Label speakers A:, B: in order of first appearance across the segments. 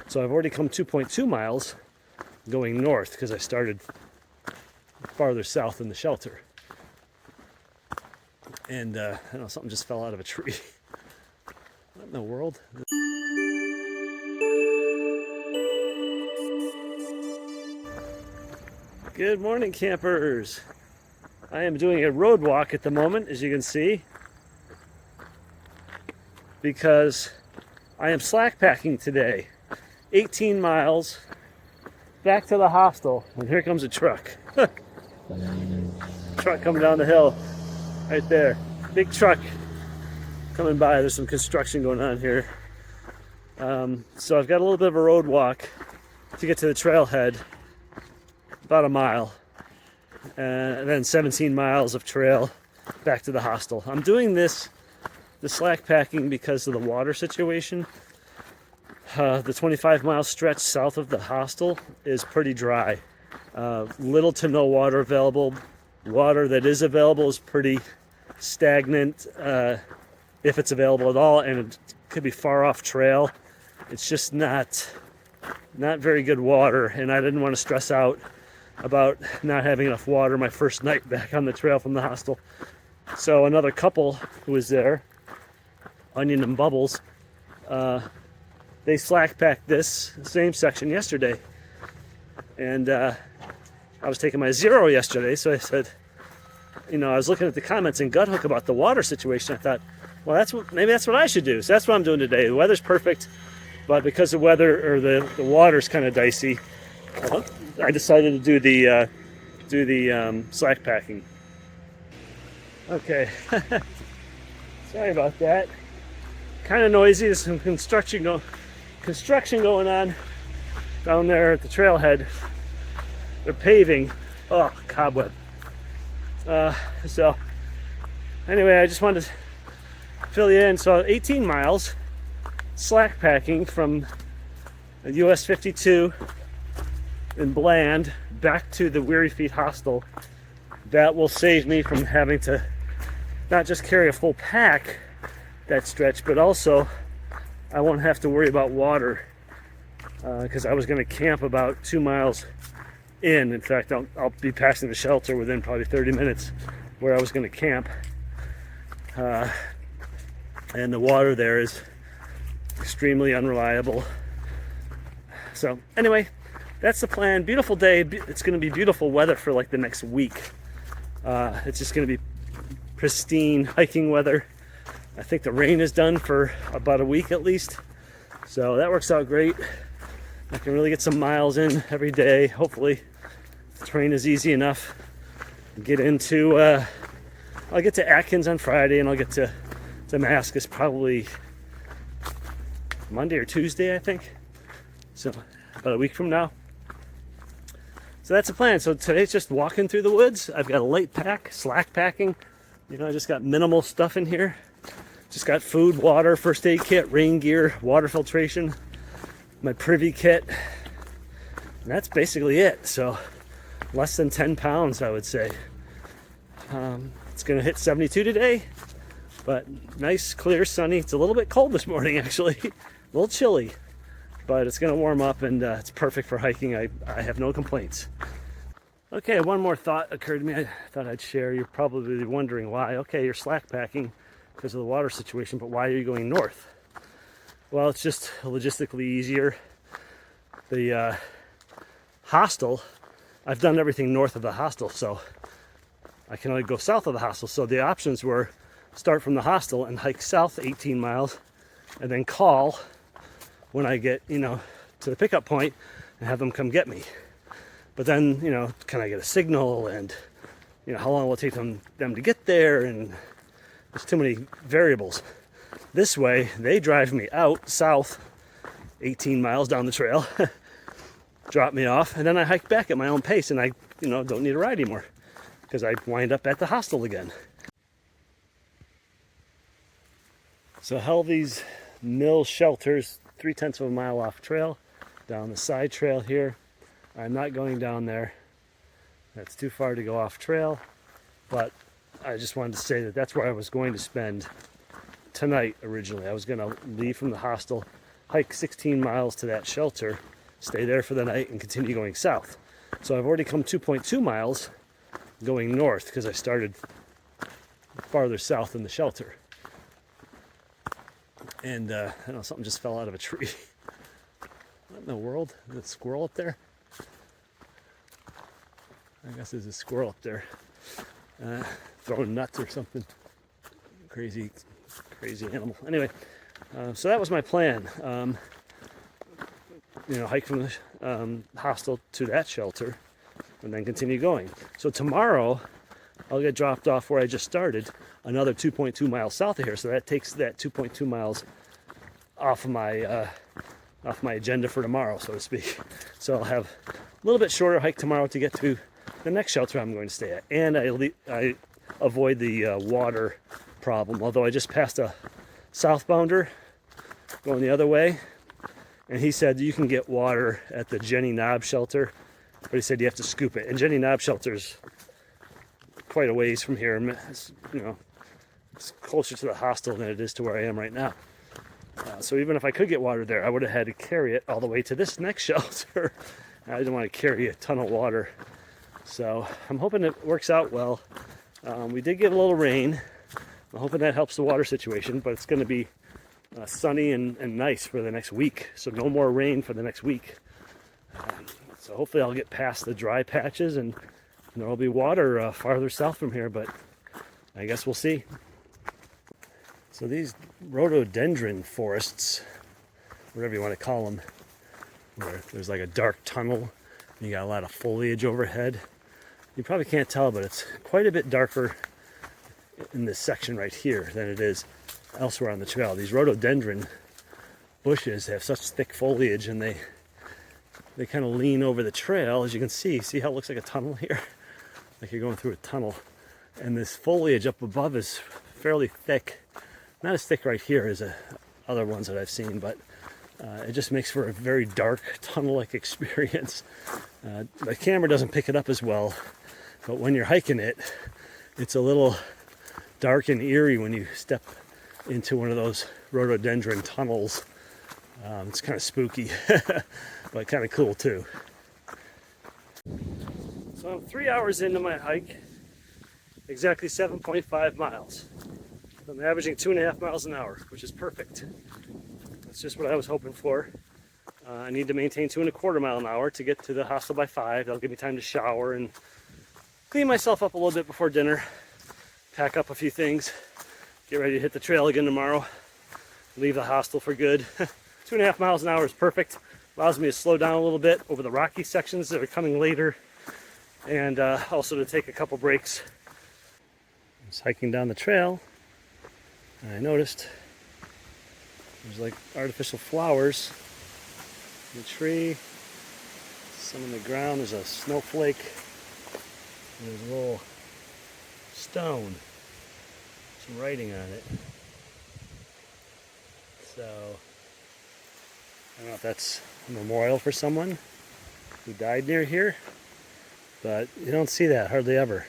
A: So I've already come 2.2 miles going north because I started farther south in the shelter. And I don't know, something just fell out of a tree. What in the world? Good morning, campers. I am doing a road walk at the moment, as you can see, because I am slack packing today. 18 miles back to the hostel, and here comes a truck. Truck coming down the hill right there. Big truck coming by. There's some construction going on here. So I've got a little bit of a road walk to get to the trailhead, about a mile, and then 17 miles of trail back to the hostel. I'm doing the slack packing because of the water situation. The 25-mile stretch south of the hostel is pretty dry. Little to no water available. Water that is available is pretty stagnant, if it's available at all, and it could be far off trail. It's just not very good water, and I didn't want to stress out about not having enough water my first night back on the trail from the hostel. So another couple who was there, Onion and Bubbles, they slack packed this same section yesterday, and I was taking my zero yesterday, so I said, I was looking at the comments in Gut Hook about the water situation. I thought, well, maybe that's what I should do. So that's what I'm doing today. The weather's perfect, but because the weather or the water's kind of dicey, I decided to do the slack packing. Okay, sorry about that. Kind of noisy. There's some construction going on down there at the trailhead. They're paving. Oh, cobweb. So anyway, I just wanted to fill you in. So 18 miles slack packing from US 52 in Bland back to the Weary Feet Hostel. That will save me from having to not just carry a full pack that stretch, but also I won't have to worry about water, because I was going to camp about 2 miles in. In fact, I'll be passing the shelter within probably 30 minutes where I was going to camp, and the water there is extremely unreliable. So anyway, that's the plan. Beautiful day. It's going to be beautiful weather for like the next week. It's just going to be pristine hiking weather. I think the rain is done for about a week at least, so that works out great. I can really get some miles in every day. Hopefully the terrain is easy enough. I'll get to Atkins on Friday, and I'll get to Damascus probably Monday or Tuesday, I think. So about a week from now. So that's the plan. So today's just walking through the woods. I've got a light pack, slack packing. I just got minimal stuff in here. Just got food, water, first aid kit, rain gear, water filtration, my privy kit. And that's basically it. So less than 10 pounds, I would say. It's going to hit 72 today, but nice, clear, sunny. It's a little bit cold this morning, actually. A little chilly, but it's going to warm up, and it's perfect for hiking. I have no complaints. Okay, one more thought occurred to me. I thought I'd share. You're probably wondering why. Okay, you're slack packing because of the water situation, but why are you going north? Well, it's just logistically easier. The hostel, I've done everything north of the hostel, so I can only go south of the hostel. So the options were start from the hostel and hike south 18 miles and then call when I get, to the pickup point and have them come get me. But then, can I get a signal, and, how long will it take them to get there? And there's too many variables. This way, they drive me out south 18 miles down the trail, drop me off, and then I hike back at my own pace, and I, don't need a ride anymore because I wind up at the hostel again. So Helvey's Mill Shelters, 3/10 of a mile off trail, down the side trail here. I'm not going down there. That's too far to go off trail, but I just wanted to say that that's where I was going to spend tonight originally. I was going to leave from the hostel, hike 16 miles to that shelter, stay there for the night, and continue going south. So I've already come 2.2 miles going north because I started farther south than the shelter. And I don't know, something just fell out of a tree. What in the world? Is that squirrel up there? I guess there's a squirrel up there throwing nuts or something. Crazy animal. Anyway, so that was my plan. Hike from the hostel to that shelter and then continue going. So tomorrow I'll get dropped off where I just started, another 2.2 miles south of here. So that takes that 2.2 miles off my agenda for tomorrow, so to speak. So I'll have a little bit shorter hike tomorrow to get to the next shelter I'm going to stay at, and I avoid the water problem. Although I just passed a southbounder going the other way, and he said you can get water at the Jenny Knob shelter, but he said you have to scoop it. And Jenny Knob shelter's quite a ways from here. It's closer to the hostel than it is to where I am right now. So even if I could get water there, I would have had to carry it all the way to this next shelter. I didn't want to carry a ton of water. So I'm hoping it works out well. We did get a little rain. I'm hoping that helps the water situation, but it's going to be sunny and nice for the next week. So no more rain for the next week. So hopefully I'll get past the dry patches and there will be water farther south from here, but I guess we'll see. So these rhododendron forests, whatever you want to call them, where there's like a dark tunnel and you got a lot of foliage overhead. You probably can't tell, but it's quite a bit darker in this section right here than it is elsewhere on the trail. These rhododendron bushes have such thick foliage, and they kind of lean over the trail, as you can see. See how it looks like a tunnel here? Like you're going through a tunnel. And this foliage up above is fairly thick. Not as thick right here as other ones that I've seen, but it just makes for a very dark tunnel-like experience. The camera doesn't pick it up as well, but when you're hiking it, it's a little dark and eerie when you step into one of those rhododendron tunnels. It's kind of spooky, but kind of cool too. So I'm 3 hours into my hike, exactly 7.5 miles. I'm averaging 2.5 miles an hour, which is perfect. That's just what I was hoping for. I need to maintain 2.25 miles an hour to get to the hostel by 5. That'll give me time to shower and clean myself up a little bit before dinner, pack up a few things, get ready to hit the trail again tomorrow, leave the hostel for good. 2.5 miles an hour is perfect. Allows me to slow down a little bit over the rocky sections that are coming later, and also to take a couple breaks. I was hiking down the trail, and I noticed there's like artificial flowers in the tree, some on the ground. There's a snowflake, there's a little stone, some writing on it. So I don't know if that's a memorial for someone who died near here, but you don't see that hardly ever.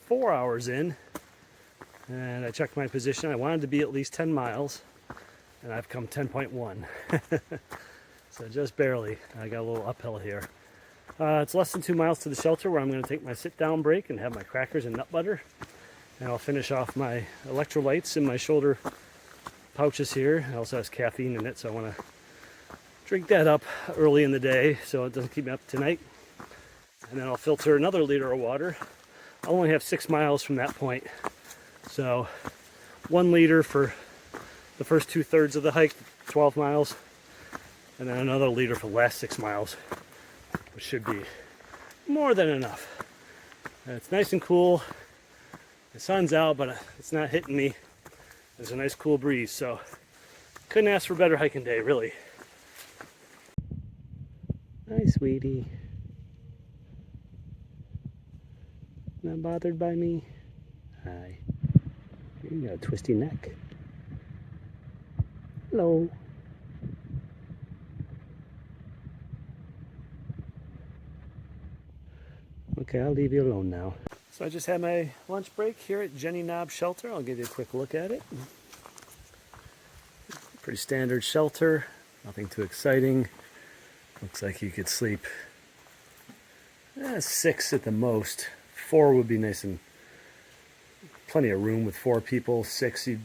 A: 4 hours in, and I checked my position. I wanted to be at least 10 miles, and I've come 10.1. So just barely. I got a little uphill here. It's less than 2 miles to the shelter, where I'm going to take my sit-down break and have my crackers and nut butter. And I'll finish off my electrolytes in my shoulder pouches here. It also has caffeine in it, so I want to drink that up early in the day so it doesn't keep me up tonight. And then I'll filter another liter of water. I'll only have 6 miles from that point. So 1 liter for the first 2/3 of the hike, 12 miles. And then another liter for the last 6 miles, which should be more than enough. And it's nice and cool. The sun's out, but it's not hitting me. There's a nice cool breeze, so couldn't ask for a better hiking day, really. Hi, sweetie. Not bothered by me? Hi. You got a twisty neck. Hello. Okay, I'll leave you alone now. So I just had my lunch break here at Jenny Knob Shelter. I'll give you a quick look at it. Pretty standard shelter, nothing too exciting. Looks like you could sleep 6 at the most. 4 would be nice and plenty of room with 4 people. 6, you'd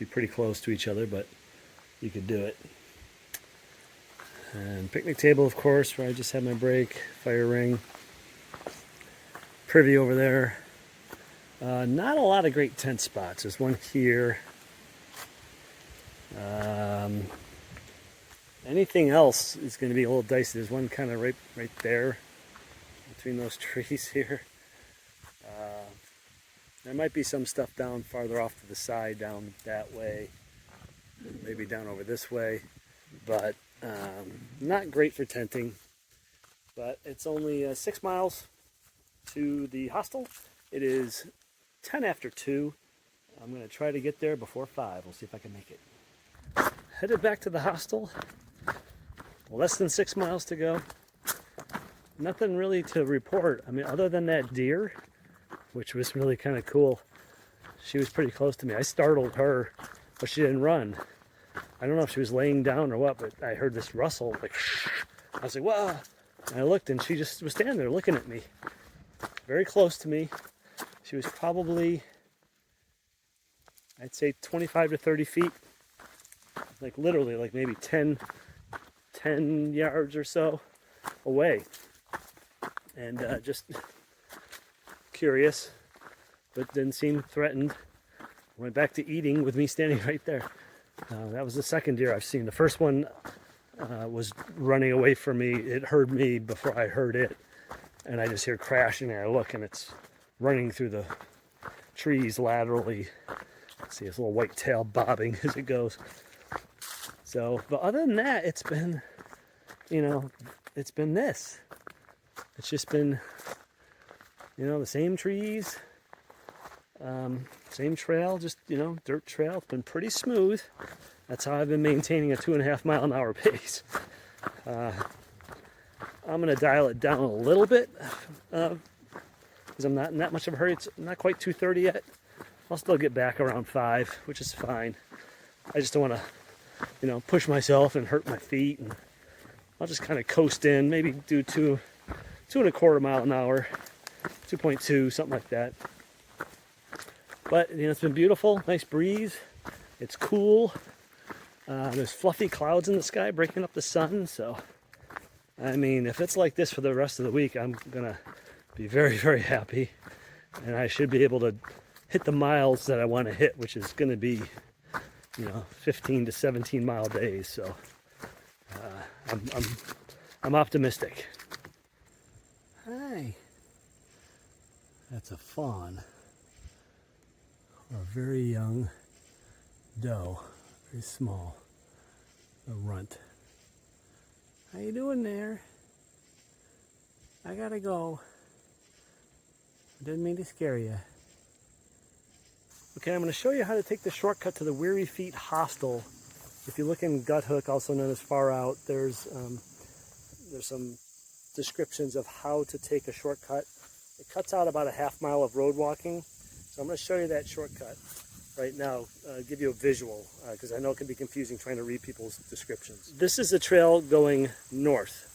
A: be pretty close to each other, but you could do it. And picnic table, of course, where I just had my break. Fire ring. Privy over there. Not a lot of great tent spots. There's one here. Anything else is going to be a little dicey. There's one kind of right there between those trees here. There might be some stuff down farther off to the side, down that way, maybe down over this way, but not great for tenting. But it's only 6 miles to the hostel. It is 10 after 2. I'm going to try to get there before 5. We'll see if I can make it. Headed back to the hostel. Less than 6 miles to go. Nothing really to report. I mean, other than that deer, which was really kind of cool. She was pretty close to me. I startled her, but she didn't run. I don't know if she was laying down or what, but I heard this rustle, like, I was like, whoa. And I looked, and she just was standing there looking at me. Very close to me. She was probably, I'd say 25 to 30 feet. Like literally, like maybe 10 yards or so away. And just curious, but didn't seem threatened. Went back to eating with me standing right there. That was the second deer I've seen. The first one was running away from me. It heard me before I heard it. And I just hear crashing, and I look, and it's running through the trees laterally. See its little white tail bobbing as it goes. So, but other than that, it's been, it's been this. It's just been, the same trees, same trail, just, dirt trail. It's been pretty smooth. That's how I've been maintaining a 2.5 mile an hour pace. I'm going to dial it down a little bit because I'm not in that much of a hurry. It's not quite 2:30 yet. I'll still get back around 5, which is fine. I just don't want to, push myself and hurt my feet. And I'll just kind of coast in, maybe do 2.25 mile an hour, 2.2, something like that. But, it's been beautiful, nice breeze. It's cool. There's fluffy clouds in the sky breaking up the sun, so I mean, if it's like this for the rest of the week, I'm gonna be very, very happy, and I should be able to hit the miles that I want to hit, which is going to be, 15 to 17 mile days. So I'm optimistic. Hi, that's a fawn, or a very young doe, very small, a runt. How you doing there? I gotta go. Didn't mean to scare you. Okay, I'm going to show you how to take the shortcut to the Weary Feet Hostel. If you look in Gut Hook, also known as Far Out, there's some descriptions of how to take a shortcut. It cuts out about a half mile of road walking. So I'm going to show you that shortcut right now, give you a visual, because I know it can be confusing trying to read people's descriptions. This is the trail going north.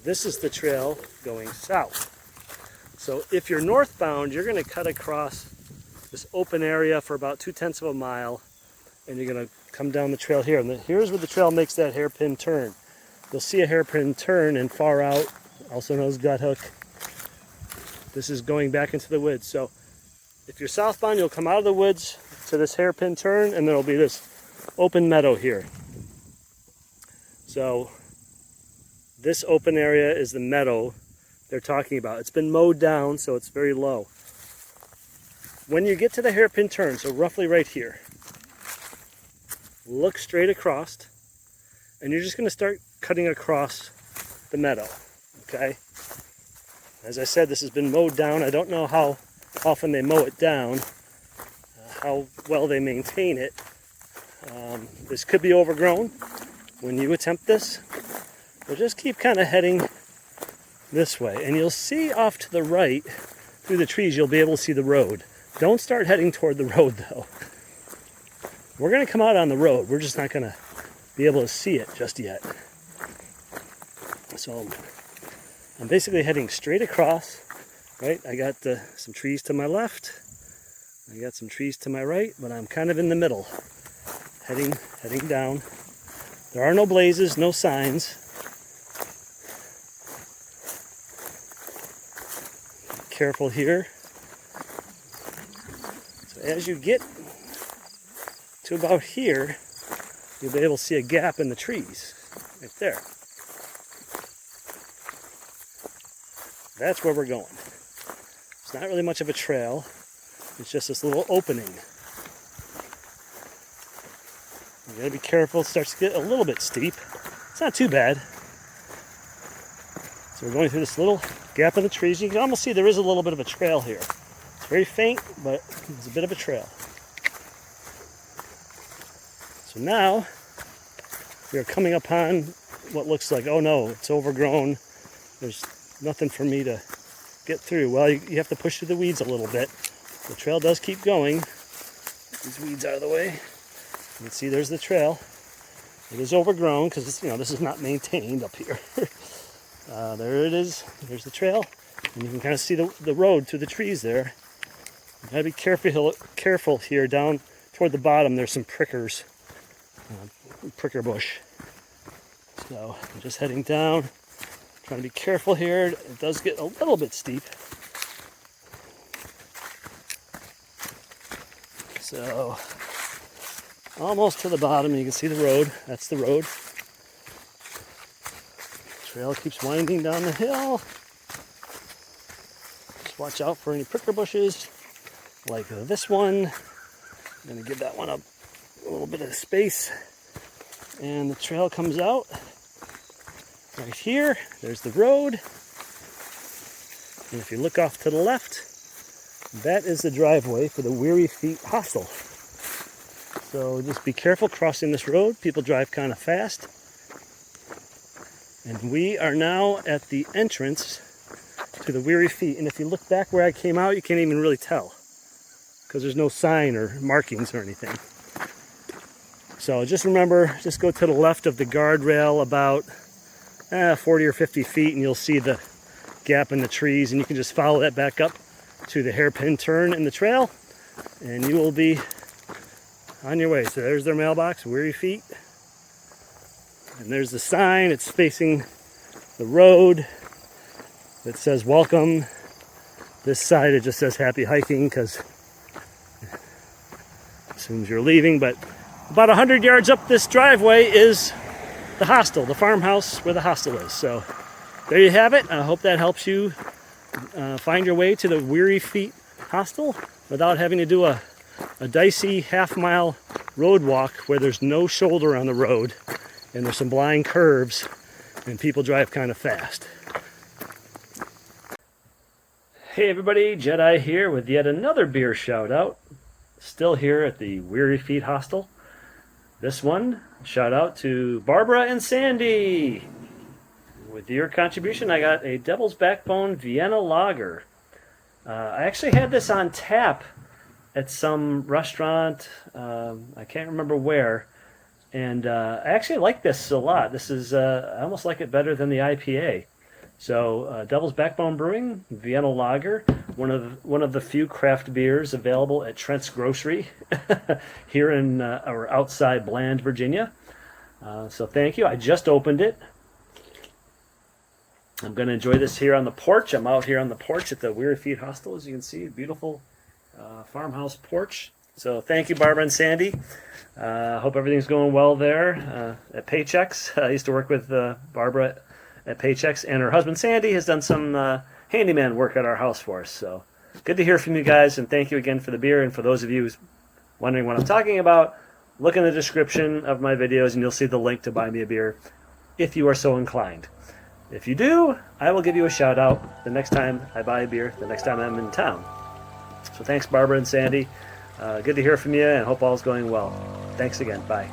A: This is the trail going south. So if you're northbound, you're going to cut across this open area for about 0.2 of a mile, and you're going to come down the trail here. And here's where the trail makes that hairpin turn. You'll see a hairpin turn in Far Out, also known as Gut Hook. This is going back into the woods. So if you're southbound, you'll come out of the woods to this hairpin turn, and there'll be this open meadow here. So this open area is the meadow they're talking about. It's been mowed down, so it's very low. When you get to the hairpin turn, so roughly right here, look straight across, and you're just going to start cutting across the meadow, okay? As I said, this has been mowed down. I don't know how often they mow it down, how well they maintain it. This could be overgrown when you attempt this. But just keep kind of heading this way, and you'll see off to the right through the trees, you'll be able to see the road. Don't start heading toward the road though. We're going to come out on the road. We're just not going to be able to see it just yet. So I'm basically heading straight across, right? I got some trees to my left. I got some trees to my right, but I'm kind of in the middle, heading down. There are no blazes, no signs. Careful here. So as you get to about here, you'll be able to see a gap in the trees, right there. That's where we're going. It's not really much of a trail. It's just this little opening. You gotta be careful. It starts to get a little bit steep. It's not too bad. So we're going through this little gap in the trees. You can almost see there is a little bit of a trail here. It's very faint, but it's a bit of a trail. So now we are coming upon what looks like, oh no, it's overgrown. There's nothing for me to get through. Well, you have to push through the weeds a little bit. The trail does keep going. Get these weeds out of the way. You can see there's the trail. It is overgrown because this is not maintained up here. There it is. There's the trail, and you can kind of see the road through the trees there. You gotta be careful here. Down toward the bottom, there's some prickers, pricker bush. So I'm just heading down, trying to be careful here. It does get a little bit steep. So almost to the bottom, you can see the road. That's the road. Trail keeps winding down the hill. Just watch out for any pricker bushes like this one. I'm going to give that one a little bit of space. And the trail comes out right here. There's the road. And if you look off to the left, that is the driveway for the Weary Feet Hostel. So just be careful crossing this road. People drive kind of fast. And we are now at the entrance to the Weary Feet. And if you look back where I came out, you can't even really tell because there's no sign or markings or anything. So just remember, just go to the left of the guardrail about 40 or 50 feet and you'll see the gap in the trees. And you can just follow that back up to the hairpin turn in the trail and you will be on your way. So there's their mailbox, Weary Feet. And there's the sign. It's facing the road that says welcome. This side it just says happy hiking because it assumes you're leaving. But about 100 yards up this driveway is the hostel, the farmhouse where the hostel is. So there you have it. I hope that helps you find your way to the Weary Feet Hostel without having to do a dicey half-mile road walk where there's no shoulder on the road. And there's some blind curves, and people drive kind of fast. Hey everybody, Jedi here with yet another beer shout out. Still here at the Weary Feet Hostel. This one, shout out to Barbara and Sandy. With your contribution, I got a Devil's Backbone Vienna Lager. I actually had this on tap at some restaurant, I can't remember where. And I actually like this a lot. This is, I almost like it better than the IPA. So Devil's Backbone Brewing, Vienna Lager, one of the few craft beers available at Trent's Grocery here in or outside Bland, Virginia. So thank you. I just opened it. I'm going to enjoy this here on the porch. I'm out here on the porch at the Weary Feet Hostel, as you can see, beautiful farmhouse porch. So thank you, Barbara and Sandy. Hope everything's going well there at Paychecks. I used to work with Barbara at Paychecks, and her husband Sandy has done some handyman work at our house for us. So good to hear from you guys, and thank you again for the beer. And for those of you wondering what I'm talking about, look in the description of my videos, and you'll see the link to buy me a beer if you are so inclined. If you do, I will give you a shout out the next time I buy a beer, the next time I'm in town. So thanks, Barbara and Sandy. Good to hear from you, and hope all's going well. Thanks again. Bye.